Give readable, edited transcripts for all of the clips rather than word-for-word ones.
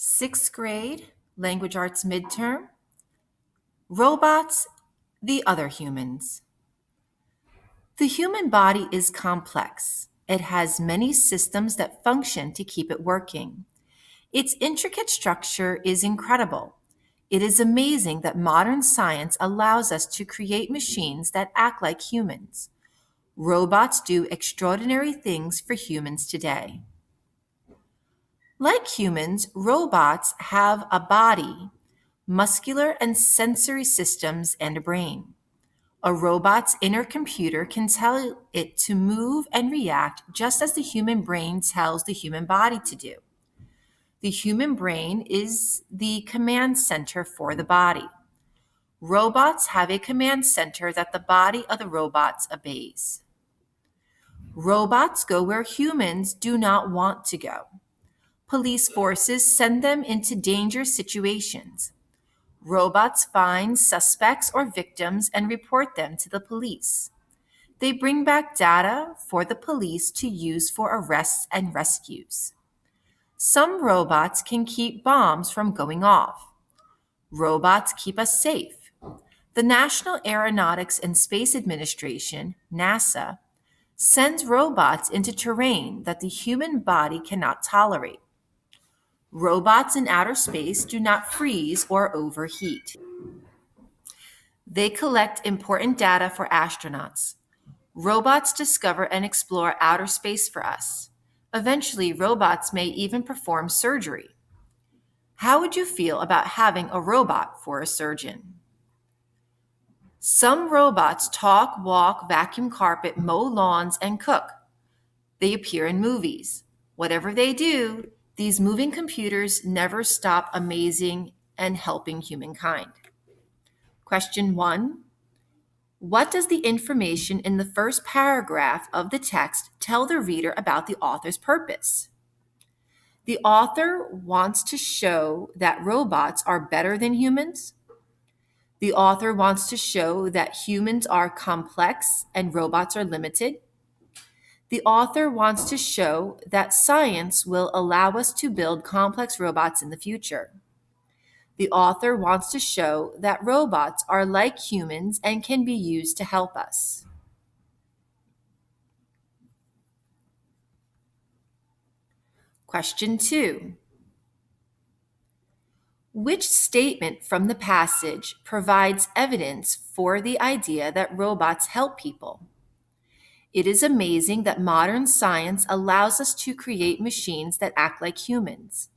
Sixth grade, language arts midterm, robots, the other humans. The human body is complex. It has many systems that function to keep it working. Its intricate structure is incredible. It is amazing that modern science allows us to create machines that act like humans. Robots do extraordinary things for humans today. Like humans, robots have a body, muscular and sensory systems, and a brain. A robot's inner computer can tell it to move and react just as the human brain tells the human body to do. The human brain is the command center for the body. Robots have a command center that the body of the robots obeys. Robots go where humans do not want to go. Police forces send them into dangerous situations. Robots find suspects or victims and report them to the police. They bring back data for the police to use for arrests and rescues. Some robots can keep bombs from going off. Robots keep us safe. The National Aeronautics and Space Administration, NASA, sends robots into terrain that the human body cannot tolerate. Robots in outer space do not freeze or overheat. They collect important data for astronauts. Robots discover and explore outer space for us. Eventually, robots may even perform surgery. How would you feel about having a robot for a surgeon? Some robots talk, walk, vacuum carpet, mow lawns, and cook. They appear in movies. Whatever they do, these moving computers never stop amazing and helping humankind. Question 1. What does the information in the first paragraph of the text tell the reader about the author's purpose? The author wants to show that robots are better than humans. The author wants to show that humans are complex and robots are limited. The author wants to show that science will allow us to build complex robots in the future. The author wants to show that robots are like humans and can be used to help us. Question 2. Which statement from the passage provides evidence for the idea that robots help people? It is amazing that modern science allows us to create machines that act like humans.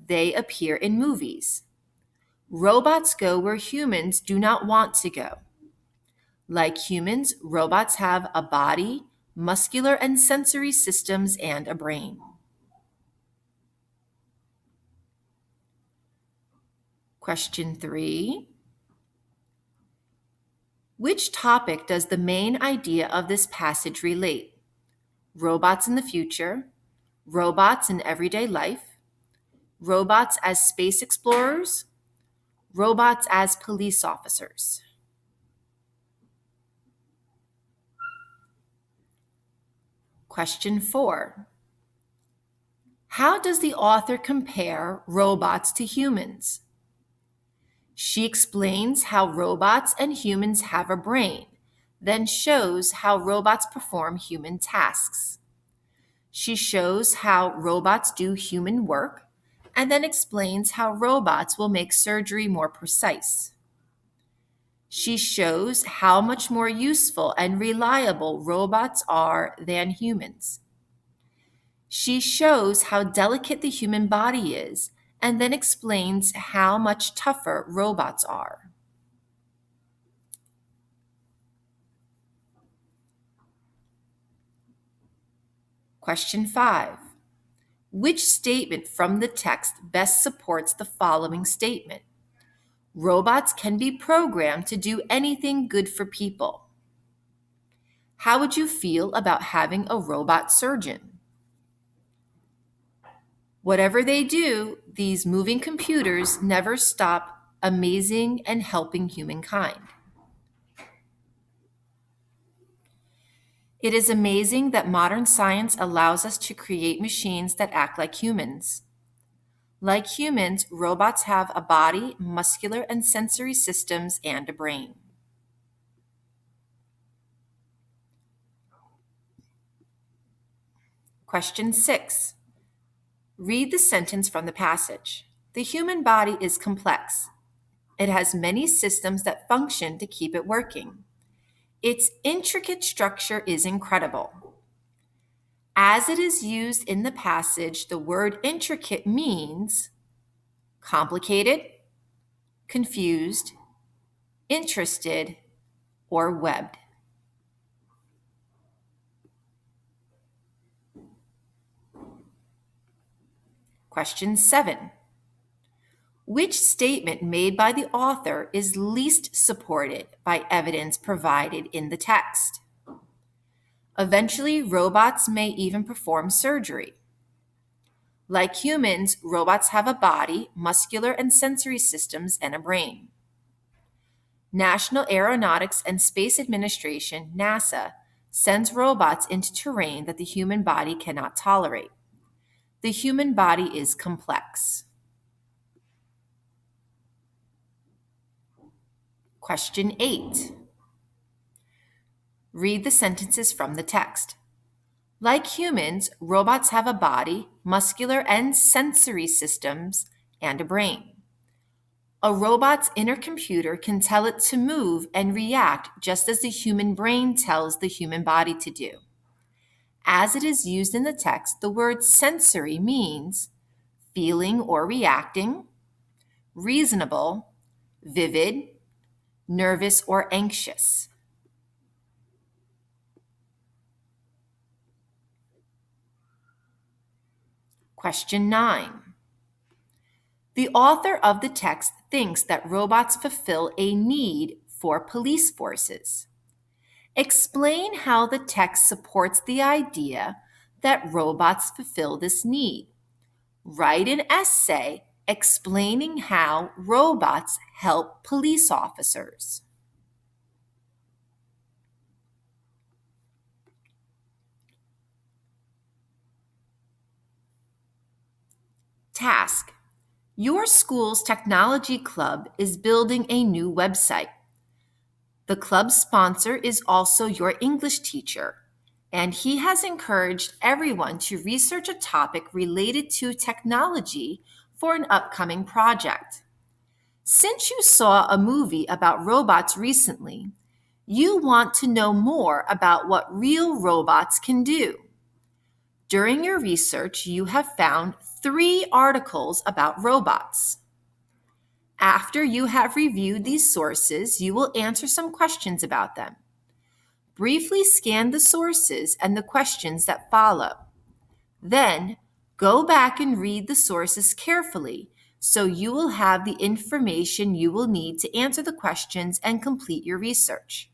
They appear in movies. Robots go where humans do not want to go. Like humans, robots have a body, muscular and sensory systems, and a brain. Question 3. Which topic does the main idea of this passage relate? Robots in the future, robots in everyday life, robots as space explorers, robots as police officers. Question 4. How does the author compare robots to humans? She explains how robots and humans have a brain, then shows how robots perform human tasks. She shows how robots do human work, and then explains how robots will make surgery more precise. She shows how much more useful and reliable robots are than humans. She shows how delicate the human body is, and then explains how much tougher robots are. Question 5. Which statement from the text best supports the following statement? Robots can be programmed to do anything good for people. How would you feel about having a robot surgeon? Whatever they do, these moving computers never stop amazing and helping humankind. It is amazing that modern science allows us to create machines that act like humans. Like humans, robots have a body, muscular and sensory systems, and a brain. Question 6. Read the sentence from the passage. The human body is complex. It has many systems that function to keep it working. Its intricate structure is incredible. As it is used in the passage, the word intricate means complicated, confused, interested, or webbed. Question 7. Which statement made by the author is least supported by evidence provided in the text? Eventually, robots may even perform surgery. Like humans, robots have a body, muscular and sensory systems, and a brain. National Aeronautics and Space Administration, NASA, sends robots into terrain that the human body cannot tolerate. The human body is complex. Question 8. Read the sentences from the text. Like humans, robots have a body, muscular and sensory systems, and a brain. A robot's inner computer can tell it to move and react just as the human brain tells the human body to do. As it is used in the text, the word sensory means feeling or reacting, reasonable, vivid, nervous or anxious. Question 9. The author of the text thinks that robots fulfill a need for police forces. Explain how the text supports the idea that robots fulfill this need. Write an essay explaining how robots help police officers. Task. Your school's technology club is building a new website. The club's sponsor is also your English teacher, and he has encouraged everyone to research a topic related to technology for an upcoming project. Since you saw a movie about robots recently, you want to know more about what real robots can do. During your research, you have found 3 articles about robots. After you have reviewed these sources, you will answer some questions about them. Briefly scan the sources and the questions that follow. Then, go back and read the sources carefully so you will have the information you will need to answer the questions and complete your research.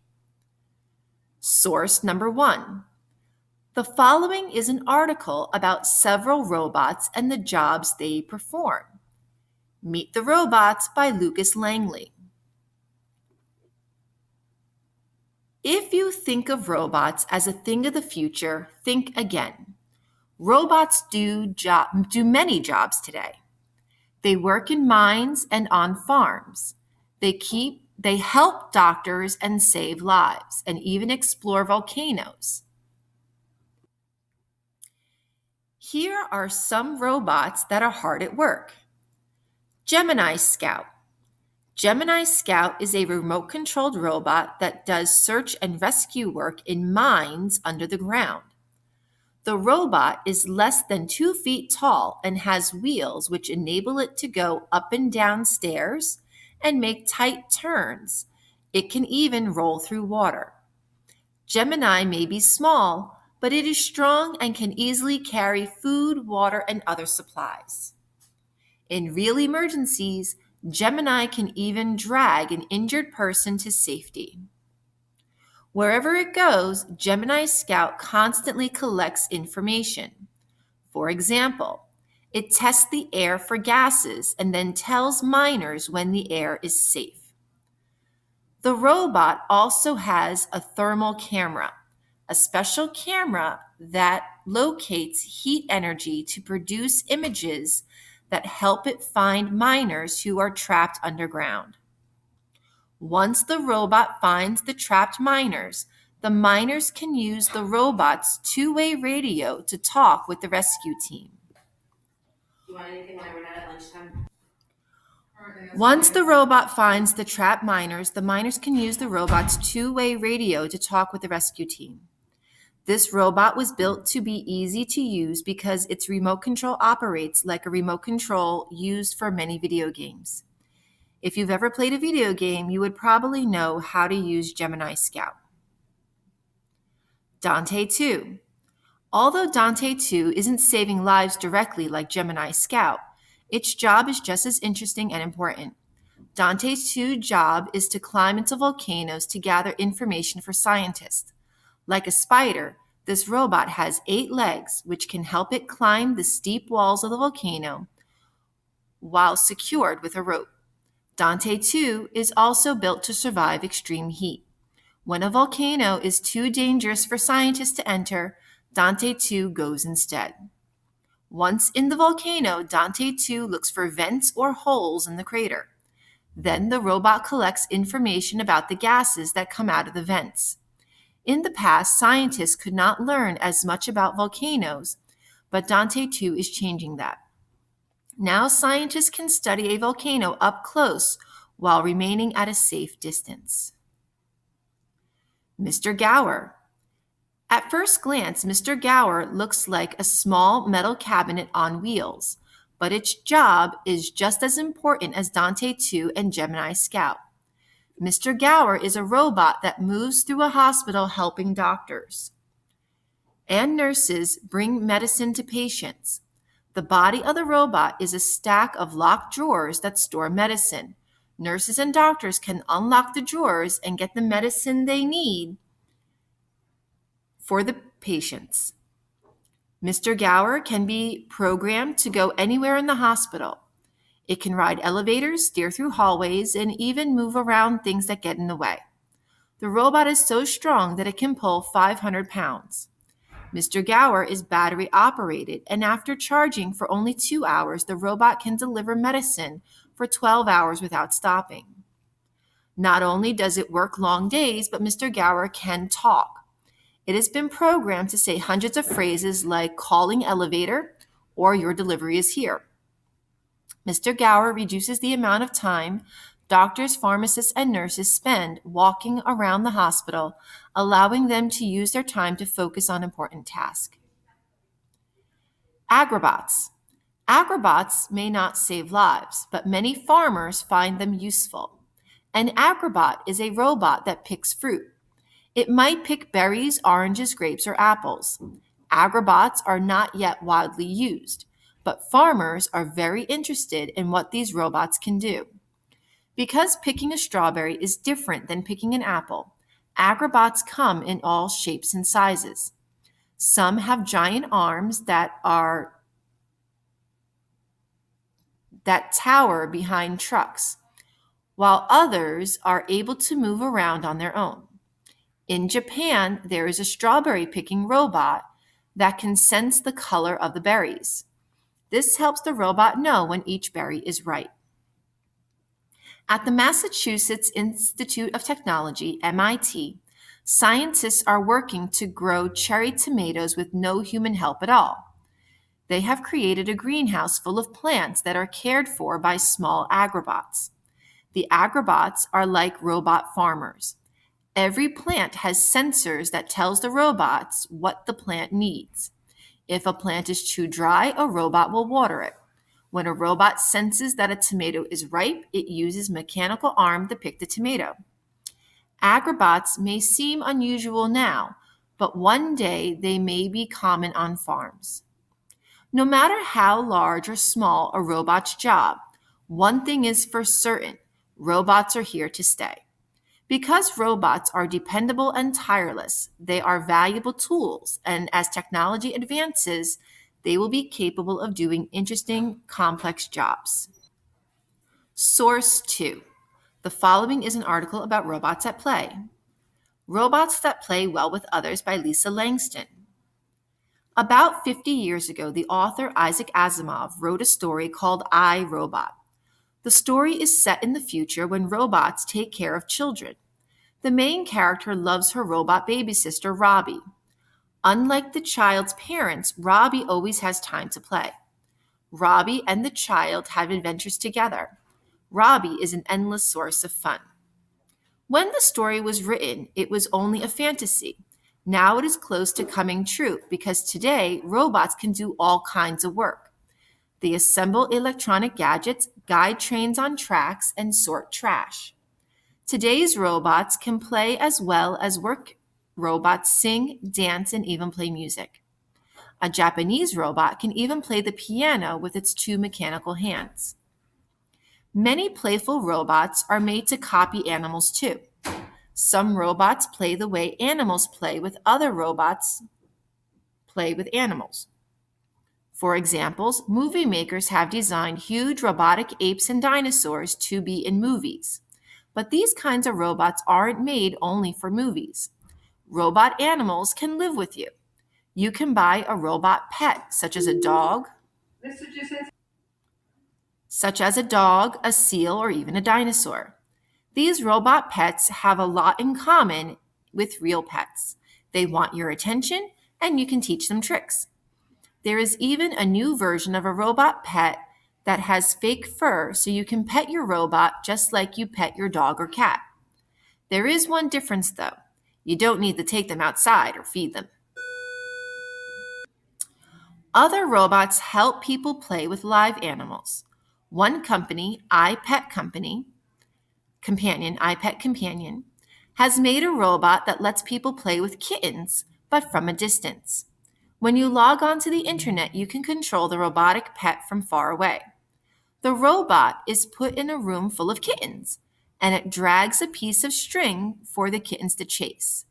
Source number 1. The following is an article about several robots and the jobs they perform. Meet the Robots by Lucas Langley. If you think of robots as a thing of the future, think again. Robots do many jobs today. They work in mines and on farms. They help doctors and save lives, and even explore volcanoes. Here are some robots that are hard at work. Gemini Scout. Gemini Scout is a remote-controlled robot that does search and rescue work in mines under the ground. The robot is less than 2 feet tall and has wheels which enable it to go up and down stairs and make tight turns. It can even roll through water. Gemini may be small, but it is strong and can easily carry food, water, and other supplies. In real emergencies, Gemini can even drag an injured person to safety. Wherever it goes, Gemini Scout constantly collects information. For example, it tests the air for gases and then tells miners when the air is safe. The robot also has a thermal camera, a special camera that locates heat energy to produce images that help it find miners who are trapped underground. Once the robot finds the trapped miners, the miners can use the robot's two-way radio to talk with the rescue team. You want anything when I run out at lunchtime? Once the robot finds the trapped miners, the miners can use the robot's two-way radio to talk with the rescue team. This robot was built to be easy to use because its remote control operates like a remote control used for many video games. If you've ever played a video game, you would probably know how to use Gemini Scout. Dante 2. Although Dante 2 isn't saving lives directly like Gemini Scout, its job is just as interesting and important. Dante 2's job is to climb into volcanoes to gather information for scientists. Like a spider, this robot has 8 legs, which can help it climb the steep walls of the volcano while secured with a rope. Dante 2 is also built to survive extreme heat. When a volcano is too dangerous for scientists to enter, Dante 2 goes instead. Once in the volcano, Dante 2 looks for vents or holes in the crater. Then the robot collects information about the gases that come out of the vents. In the past, scientists could not learn as much about volcanoes, but Dante 2 is changing that. Now scientists can study a volcano up close while remaining at a safe distance. Mr. Gower. At first glance, Mr. Gower looks like a small metal cabinet on wheels, but its job is just as important as Dante 2 and Gemini Scout. Mr. Gower is a robot that moves through a hospital helping doctors and nurses bring medicine to patients. The body of the robot is a stack of locked drawers that store medicine. Nurses and doctors can unlock the drawers and get the medicine they need for the patients. Mr. Gower can be programmed to go anywhere in the hospital. It can ride elevators, steer through hallways, and even move around things that get in the way. The robot is so strong that it can pull 500 pounds. Mr. Gower is battery operated, and after charging for only 2 hours, the robot can deliver medicine for 12 hours without stopping. Not only does it work long days, but Mr. Gower can talk. It has been programmed to say hundreds of phrases like calling elevator or your delivery is here. Mr. Gower reduces the amount of time doctors, pharmacists, and nurses spend walking around the hospital, allowing them to use their time to focus on important tasks. Agrobots. Agrobots may not save lives, but many farmers find them useful. An agrobot is a robot that picks fruit. It might pick berries, oranges, grapes, or apples. Agrobots are not yet widely used, but farmers are very interested in what these robots can do. Because picking a strawberry is different than picking an apple, agrobots come in all shapes and sizes. Some have giant arms that tower behind trucks, while others are able to move around on their own. In Japan, there is a strawberry picking robot that can sense the color of the berries. This helps the robot know when each berry is ripe. At the Massachusetts Institute of Technology, MIT, scientists are working to grow cherry tomatoes with no human help at all. They have created a greenhouse full of plants that are cared for by small agrobots. The agrobots are like robot farmers. Every plant has sensors that tells the robots what the plant needs. If a plant is too dry, a robot will water it. When a robot senses that a tomato is ripe, it uses a mechanical arm to pick the tomato. Agrobots may seem unusual now, but one day they may be common on farms. No matter how large or small a robot's job, one thing is for certain, robots are here to stay. Because robots are dependable and tireless, they are valuable tools, and as technology advances, they will be capable of doing interesting, complex jobs. Source 2. The following is an article about robots at play. Robots that Play Well with Others by Lisa Langston. About 50 years ago, the author Isaac Asimov wrote a story called I, Robot. The story is set in the future when robots take care of children. The main character loves her robot baby sister, Robbie. Unlike the child's parents, Robbie always has time to play. Robbie and the child have adventures together. Robbie is an endless source of fun. When the story was written, it was only a fantasy. Now it is close to coming true because today robots can do all kinds of work. They assemble electronic gadgets, guide trains on tracks, and sort trash. Today's robots can play as well as work. Robots sing, dance, and even play music. A Japanese robot can even play the piano with its two mechanical hands. Many playful robots are made to copy animals too. Some robots play the way animals play with other robots play with animals. For examples, movie makers have designed huge robotic apes and dinosaurs to be in movies. But these kinds of robots aren't made only for movies. Robot animals can live with you. You can buy a robot pet, such as a dog, a seal, or even a dinosaur. These robot pets have a lot in common with real pets. They want your attention, and you can teach them tricks. There is even a new version of a robot pet that has fake fur so you can pet your robot just like you pet your dog or cat. There is one difference though. You don't need to take them outside or feed them. Other robots help people play with live animals. One company, iPet Companion, has made a robot that lets people play with kittens, but from a distance. When you log on to the internet, you can control the robotic pet from far away. The robot is put in a room full of kittens, and it drags a piece of string for the kittens to chase.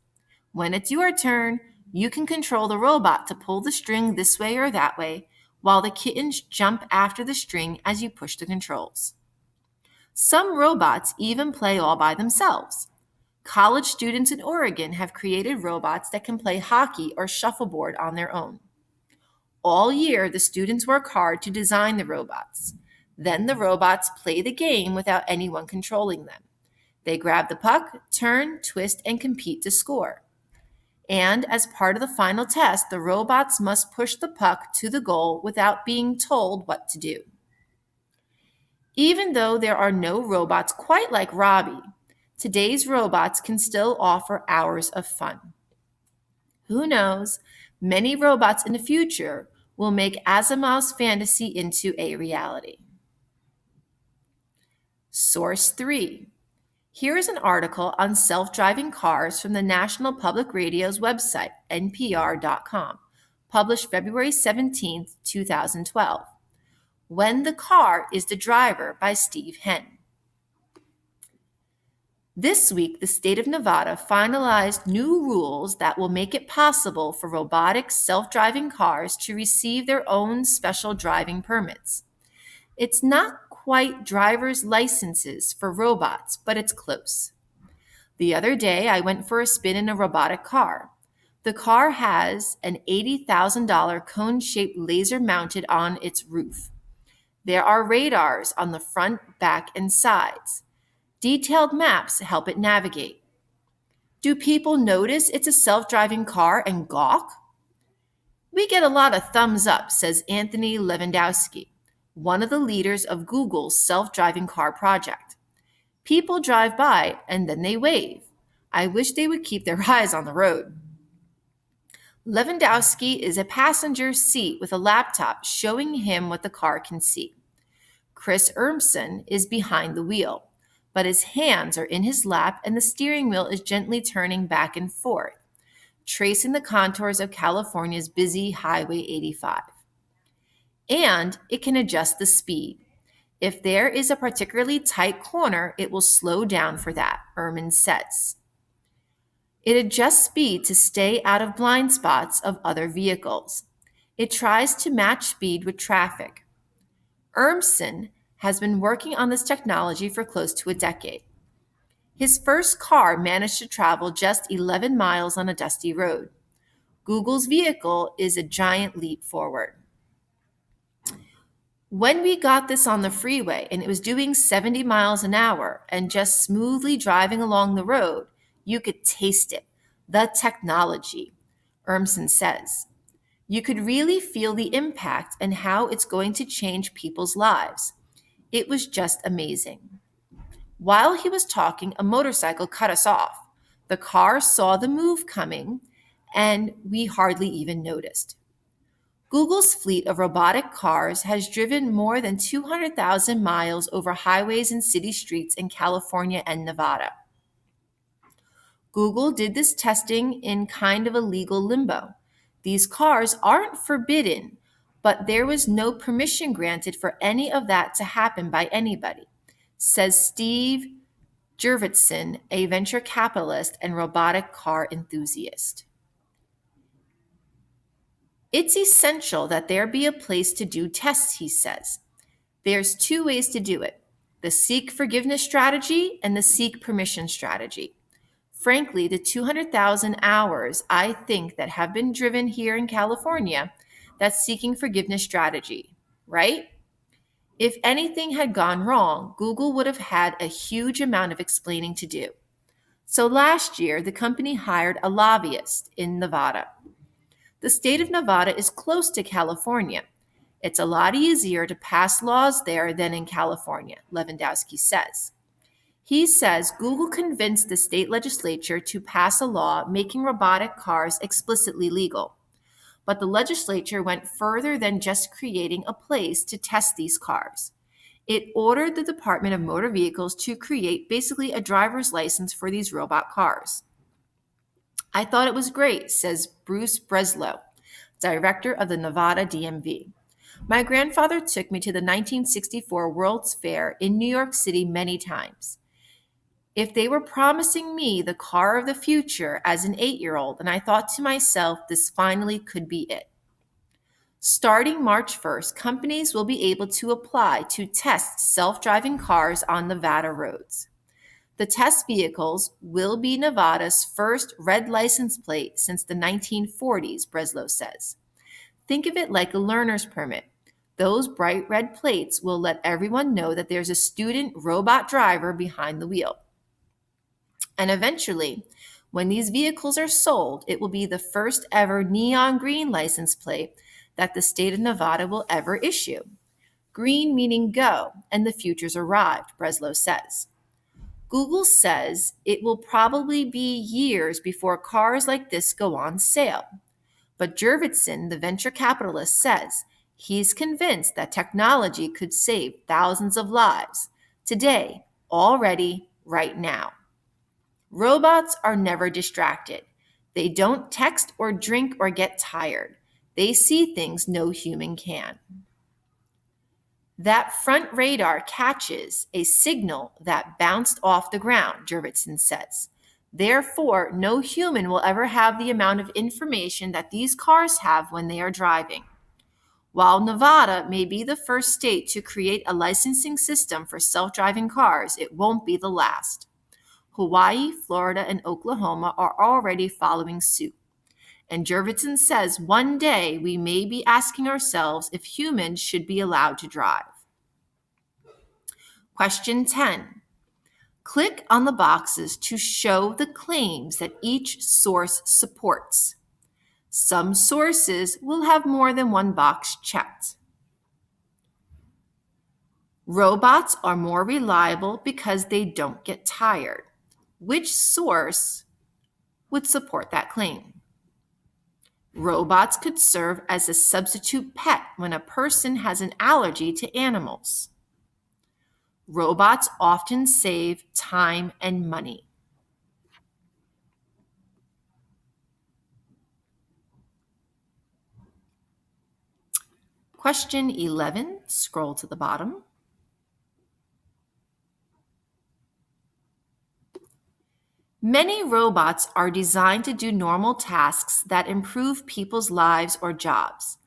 When it's your turn, you can control the robot to pull the string this way or that way, while the kittens jump after the string as you push the controls. Some robots even play all by themselves. College students in Oregon have created robots that can play hockey or shuffleboard on their own. All year, the students work hard to design the robots. Then the robots play the game without anyone controlling them. They grab the puck, turn, twist, and compete to score. And as part of the final test, the robots must push the puck to the goal without being told what to do. Even though there are no robots quite like Robbie, today's robots can still offer hours of fun. Who knows? Many robots in the future will make Asimov's fantasy into a reality. Source 3. Here is an article on self-driving cars from the National Public Radio's website, npr.com, published February 17, 2012. When the Car is the Driver by Steve Henn. This week, the state of Nevada finalized new rules that will make it possible for robotic self-driving cars to receive their own special driving permits. It's not quite driver's licenses for robots, but it's close. The other day, I went for a spin in a robotic car. The car has an $80,000 cone-shaped laser mounted on its roof. There are radars on the front, back, and sides. Detailed maps help it navigate. Do people notice it's a self-driving car and gawk? We get a lot of thumbs up, says Anthony Lewandowski, one of the leaders of Google's self-driving car project. People drive by and then they wave. I wish they would keep their eyes on the road. Lewandowski is a passenger seat with a laptop showing him what the car can see. Chris Urmson is behind the wheel, but his hands are in his lap and the steering wheel is gently turning back and forth, tracing the contours of California's busy Highway 85. And it can adjust the speed. If there is a particularly tight corner, it will slow down for that, Ehrman says. It adjusts speed to stay out of blind spots of other vehicles. It tries to match speed with traffic. Urmson has been working on this technology for close to a decade. His first car managed to travel just 11 miles on a dusty road. Google's vehicle is a giant leap forward. When we got this on the freeway and it was doing 70 miles an hour and just smoothly driving along the road, you could taste it. The technology, Urmson says. You could really feel the impact and how it's going to change people's lives. It was just amazing. While he was talking, a motorcycle cut us off. The car saw the move coming, and we hardly even noticed. Google's fleet of robotic cars has driven more than 200,000 miles over highways and city streets in California and Nevada. Google did this testing in kind of a legal limbo. These cars aren't forbidden, but there was no permission granted for any of that to happen by anybody, says Steve Jurvetson, a venture capitalist and robotic car enthusiast. It's essential that there be a place to do tests, he says. There's two ways to do it: the seek forgiveness strategy and the seek permission strategy. Frankly, the 200,000 hours I think that have been driven here in California, that's seeking forgiveness strategy, right? If anything had gone wrong, Google would have had a huge amount of explaining to do. So last year, the company hired a lobbyist in Nevada. The state of Nevada is close to California. It's a lot easier to pass laws there than in California, Lewandowski says. He says Google convinced the state legislature to pass a law making robotic cars explicitly legal. But the legislature went further than just creating a place to test these cars. It ordered the Department of Motor Vehicles to create basically a driver's license for these robot cars. I thought it was great, says Bruce Breslow, director of the Nevada DMV. My grandfather took me to the 1964 World's Fair in New York City many times. If they were promising me the car of the future as an 8-year-old, and I thought to myself, this finally could be it. Starting March 1st, companies will be able to apply to test self-driving cars on Nevada roads. The test vehicles will be Nevada's first red license plate since the 1940s, Breslow says. Think of it like a learner's permit. Those bright red plates will let everyone know that there's a student robot driver behind the wheel. And eventually, when these vehicles are sold, it will be the first ever neon green license plate that the state of Nevada will ever issue. Green meaning go, and the future's arrived, Breslow says. Google says it will probably be years before cars like this go on sale. But Jurvetson, the venture capitalist, says he's convinced that technology could save thousands of lives today, already, right now. Robots are never distracted. They don't text or drink or get tired. They see things no human can. That front radar catches a signal that bounced off the ground, Jurvetson says. Therefore, no human will ever have the amount of information that these cars have when they are driving. While Nevada may be the first state to create a licensing system for self-driving cars, it won't be the last. Hawaii, Florida, and Oklahoma are already following suit. And Jurvetson says one day we may be asking ourselves if humans should be allowed to drive. Question 10. Click on the boxes to show the claims that each source supports. Some sources will have more than one box checked. Robots are more reliable because they don't get tired. Which source would support that claim? Robots could serve as a substitute pet when a person has an allergy to animals. Robots often save time and money. Question 11, scroll to the bottom. Many robots are designed to do normal tasks that improve people's lives or jobs.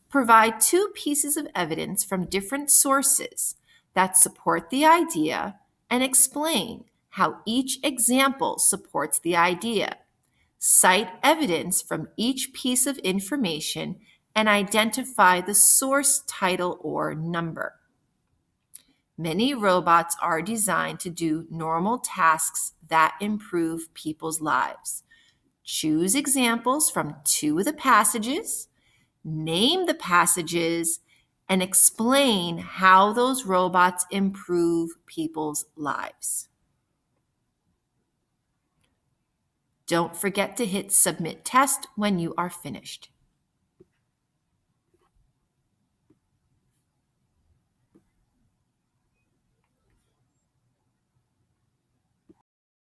Provide two pieces of evidence from different sources that support the idea and explain how each example supports the idea. Cite evidence from each piece of information and identify the source title or number. Many robots are designed to do normal tasks that improve people's lives. Choose examples from 2 of the passages, name the passages, and explain how those robots improve people's lives. Don't forget to hit Submit Test when you are finished.